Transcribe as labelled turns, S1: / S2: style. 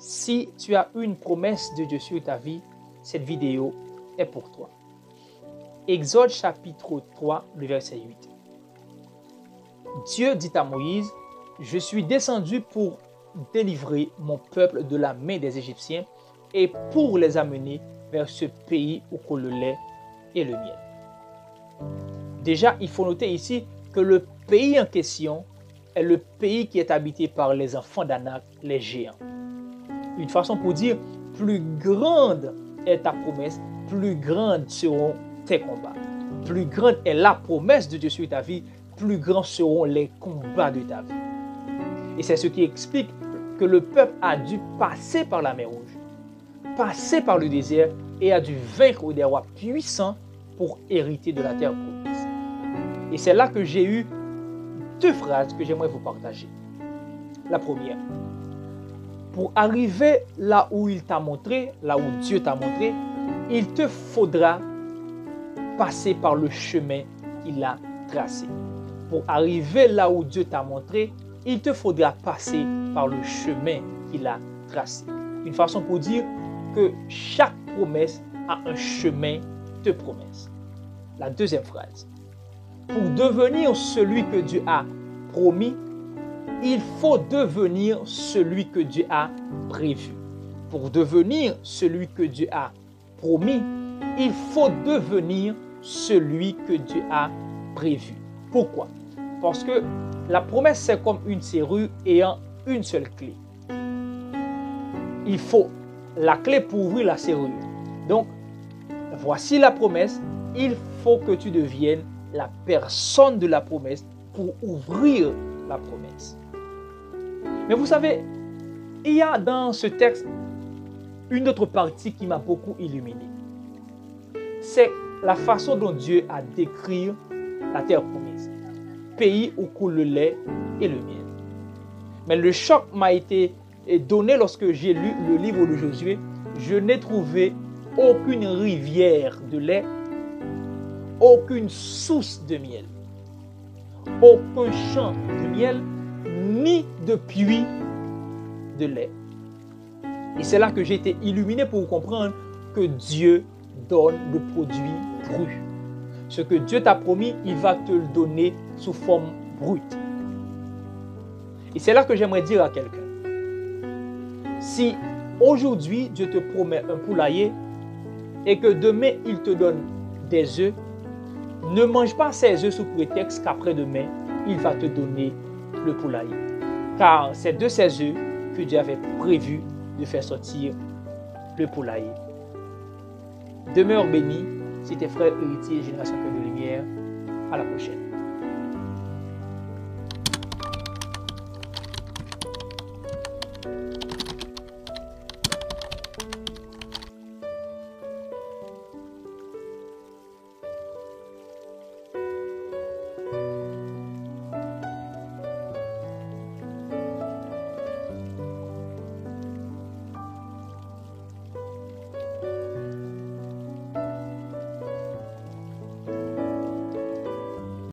S1: Si tu as une promesse de Dieu sur ta vie, cette vidéo est pour toi. Exode chapitre 3, le verset 8. Dieu dit à Moïse, « Je suis descendu pour délivrer mon peuple de la main des Égyptiens et pour les amener vers ce pays où coule le lait et le miel. » Déjà, il faut noter ici que le pays en question est le pays qui est habité par les enfants d'Anak, les géants. Une façon pour dire, plus grande est ta promesse, plus grands seront tes combats. Plus grande est la promesse de Dieu sur ta vie, plus grands seront les combats de ta vie. Et c'est ce qui explique que le peuple a dû passer par la mer Rouge, passer par le désert et a dû vaincre des rois puissants pour hériter de la terre promise. Et c'est là que j'ai eu deux phrases que j'aimerais vous partager. La première, pour arriver là où il t'a montré, là où Dieu t'a montré, il te faudra passer par le chemin qu'il a tracé. Pour arriver là où Dieu t'a montré, il te faudra passer par le chemin qu'il a tracé. Une façon pour dire que chaque promesse a un chemin de promesse. La deuxième phrase. Pour devenir celui que Dieu a promis, il faut devenir celui que Dieu a prévu. Pour devenir celui que Dieu a promis, il faut devenir celui que Dieu a prévu. Pourquoi? Parce que la promesse, c'est comme une serrure ayant une seule clé. Il faut la clé pour ouvrir la serrure. Donc, voici la promesse. Il faut que tu deviennes la personne de la promesse pour ouvrir la promesse. Mais vous savez, il y a dans ce texte une autre partie qui m'a beaucoup illuminé. C'est la façon dont Dieu a décrit la terre promise. Pays où coule le lait et le miel. Mais le choc m'a été donné lorsque j'ai lu le livre de Josué. Je n'ai trouvé aucune rivière de lait, aucune source de miel, aucun champ de miel, ni de puits de lait. Et c'est là que j'ai été illuminé pour comprendre que Dieu donne le produit brut. Ce que Dieu t'a promis, il va te le donner sous forme brute. Et c'est là que j'aimerais dire à quelqu'un, si aujourd'hui Dieu te promet un poulailler et que demain il te donne des œufs, ne mange pas ces œufs sous prétexte qu'après-demain il va te donner le poulailler. Car c'est de ces œufs que Dieu avait prévu de faire sortir le poulailler. Demeure béni, c'était frère héritier Génération Cœur de Lumière. À la prochaine.